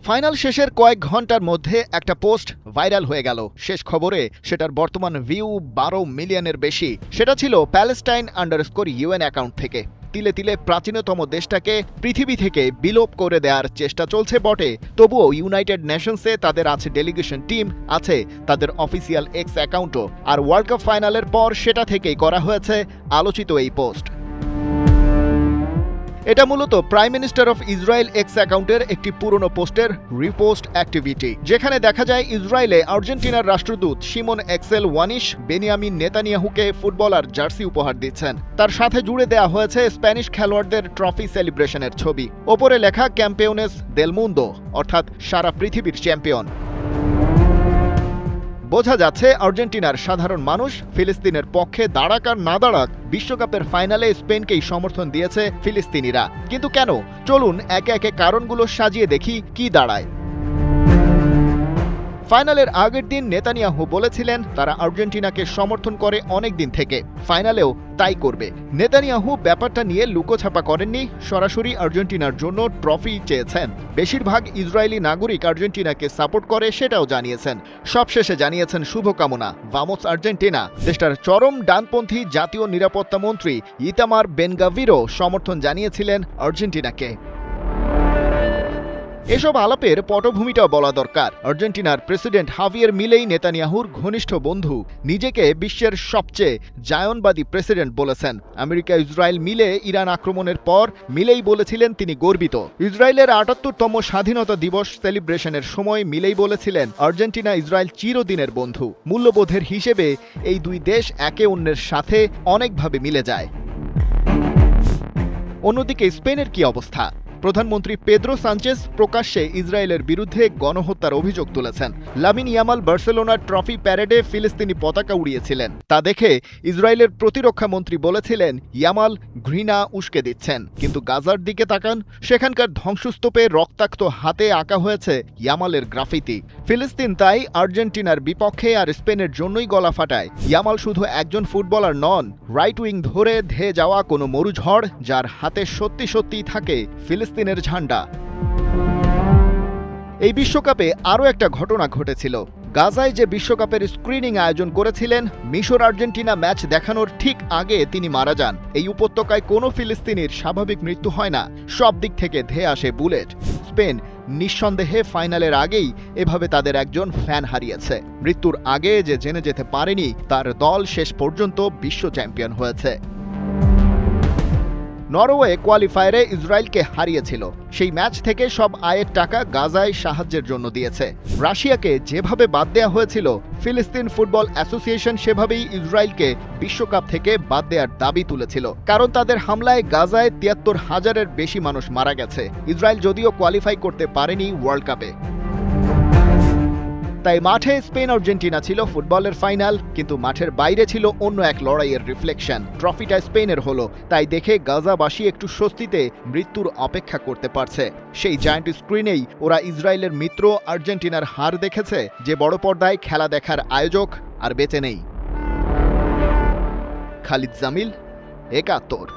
Final শেষের কয়েক ঘন্টার মধ্যে একটা পোস্ট ভাইরাল হয়ে গেল। শেষ খবরে সেটার বর্তমান ভিউ 12 মিলিয়নের বেশি। সেটা ছিল প্যালেস্টাইন_ইউএন অ্যাকাউন্ট থেকে। তিলে তিলে প্রাচীনতম দেশটাকে পৃথিবী থেকে বিলোপ করে দেওয়ার চেষ্টা চলছে বটে, তবুও ইউনাইটেড নেশনসে তাদের আছে ডেলিগেশন টিম, আছে তাদের অফিসিয়াল এক্স অ্যাকাউন্টও। আর ওয়ার্ল্ড কাপ ফাইনালের পর সেটা থেকেই করা হয়েছে আলোচিত এই পোস্ট। এটা মূলত prime minister of Israel x অ্যাকাউন্টের একটি পুরনো পোস্টের রিপোস্ট অ্যাক্টিভিটি, যেখানে দেখা যায় ইসরায়েলে আর্জেন্টিনার রাষ্ট্রদূত শিমন এক্সেল ওয়ানিশ বেনিয়ামিন নেতানিয়াহুকে ফুটবলার জার্সি উপহার দিচ্ছেন। তার সাথে জুড়ে দেওয়া হয়েছে স্প্যানিশ খেলোয়াড়দের ট্রফি সেলিব্রেশনের ছবি। ওপরে লেখা ক্যাম্পিয়নেস দেল মুন্দো, অর্থাৎ সারা পৃথিবীর চ্যাম্পিয়ন। বোঝা যাচ্ছে আর্জেন্টিনার সাধারণ মানুষ ফিলিস্তিনের পক্ষে দাঁড়াক আর না দাঁড়াক, বিশ্বকাপের ফাইনালে স্পেনকেই সমর্থন দিয়েছে ফিলিস্তিনিরা। কিন্তু কেন? চলুন একে একে কারণগুলো সাজিয়ে দেখি কি দাঁড়ায়। ফাইনালের আগের দিন নেতানিয়াহু বলেছিলেন তারা আর্জেন্টিনাকে সমর্থন করে অনেক দিন থেকে, ফাইনালেও তাই করবে। নেতানিয়াহু ব্যাপারটা নিয়ে লুকোছাপা করেননি, সরাসরি আর্জেন্টিনার জন্য ট্রফি চেয়েছেন। বেশিরভাগ ইসরায়েলি নাগরিক আর্জেন্টিনাকে সাপোর্ট করে সেটাও জানিয়েছেন। সবশেষে জানিয়েছেন শুভকামনা, ভামোস আর্জেন্টিনা। দেশটার চরম ডানপন্থী জাতীয় নিরাপত্তা মন্ত্রী ইতামার বেনগাভিরও সমর্থন জানিয়েছিলেন আর্জেন্টিনাকে। এসব আলাপের পটভূমিটাও বলা দরকার। আর্জেন্টিনার প্রেসিডেন্ট হাভিয়ের মিলেই নেতানিয়াহুর ঘনিষ্ঠ বন্ধু, নিজেকে বিশ্বের সবচেয়ে জায়নবাদী প্রেসিডেন্ট বলেছেন। আমেরিকা ইসরায়েল মিলে ইরান আক্রমণের পর মিলেই বলেছিলেন তিনি গর্বিত। ইসরায়েলের ৭৮তম স্বাধীনতা দিবস সেলিব্রেশনের সময় মিলেই বলেছিলেন আর্জেন্টিনা ইসরায়েল চিরদিনের বন্ধু। মূল্যবোধের হিসেবে এই দুই দেশ একে অন্যের সাথে অনেকভাবে মিলে যায়। অন্যদিকে স্পেনের কি অবস্থা? প্রধানমন্ত্রী পেদ্রো সানচেজ প্রকাশ্যে ইসরায়েলের বিরুদ্ধে গণহত্যার অভিযোগ তুলেছেন। লামিন ইয়ামাল বার্সেলোনার ট্রফি প্যারেডে ফিলিস্তিনি পতাকা উড়িয়েছিলেন। তা দেখে ইসরায়েলের প্রতিরক্ষা মন্ত্রী বলেছিলেন ইয়ামাল ঘৃণা উস্কে দিচ্ছেন। কিন্তু গাজার দিকে তাকান, সেখানকার ধ্বংসস্তূপে রক্তাক্ত হাতে আঁকা হয়েছে ইয়ামালের গ্রাফিতি। ফিলিস্তিন তাই আর্জেন্টিনার বিপক্ষে আর স্পেনের জন্যই গলা ফাটায়। ইয়ামাল শুধু একজন ফুটবলার নন, রাইট উইং ধরে ধেয়ে যাওয়া কোনো মরুঝড়, যার হাতে সত্যি সত্যিই থাকে ফিলিস্তিনের ঝান্ডা। এই বিশ্বকাপে আরও একটা ঘটনা ঘটেছিল। গাজায় যে বিশ্বকাপের স্ক্রিনিং আয়োজন করেছিলেন, মিশর আর্জেন্টিনা ম্যাচ দেখানোর ঠিক আগে তিনি মারা যান। এই উপত্যকায় কোনো ফিলিস্তিনির স্বাভাবিক মৃত্যু হয় না, সব দিক থেকে ধেয়ে আসে বুলেট। স্পেন নিঃসন্দেহে ফাইনালের আগেই এভাবে তাদের একজন ফ্যান হারিয়েছে। মৃত্যুর আগে যে জেনে যেতে পারেনি তার দল শেষ পর্যন্ত বিশ্ব চ্যাম্পিয়ন হয়েছে। নরওয়ে কোয়ালিফায়ারে ইসরায়েলকে হারিয়েছিল। সেই ম্যাচ থেকে সব আয়ের টাকা গাজায় সাহায্যের জন্য দিয়েছে। রাশিয়াকে যেভাবে বাদ দেওয়া হয়েছিল, ফিলিস্তিন ফুটবল অ্যাসোসিয়েশন সেভাবেই ইসরায়েলকে বিশ্বকাপ থেকে বাদ দেওয়ার দাবি তুলেছিল। কারণ তাদের হামলায় গাজায় ৭৩,০০০-এর বেশি মানুষ মারা গেছে। ইসরায়েল যদিও কোয়ালিফাই করতে পারেনি ওয়ার্ল্ড কাপে। তাই মাঠে স্পেন আর্জেন্টিনা ছিল ফুটবলের ফাইনাল, কিন্তু মাঠের বাইরে ছিল অন্য এক লড়াইয়ের রিফ্লেকশন। ট্রফিটা স্পেনের হলো, তাই দেখে গাজাবাসী একটু স্বস্তিতে মৃত্যুর অপেক্ষা করতে পারছে। সেই জায়ান্ট স্ক্রিনেই ওরা ইসরায়েলের মিত্র আর্জেন্টিনার হার দেখেছে। যে বড় পর্দায় খেলা দেখার আয়োজক আর বেঁচে নেই। খালিদ জামিল, ৭১।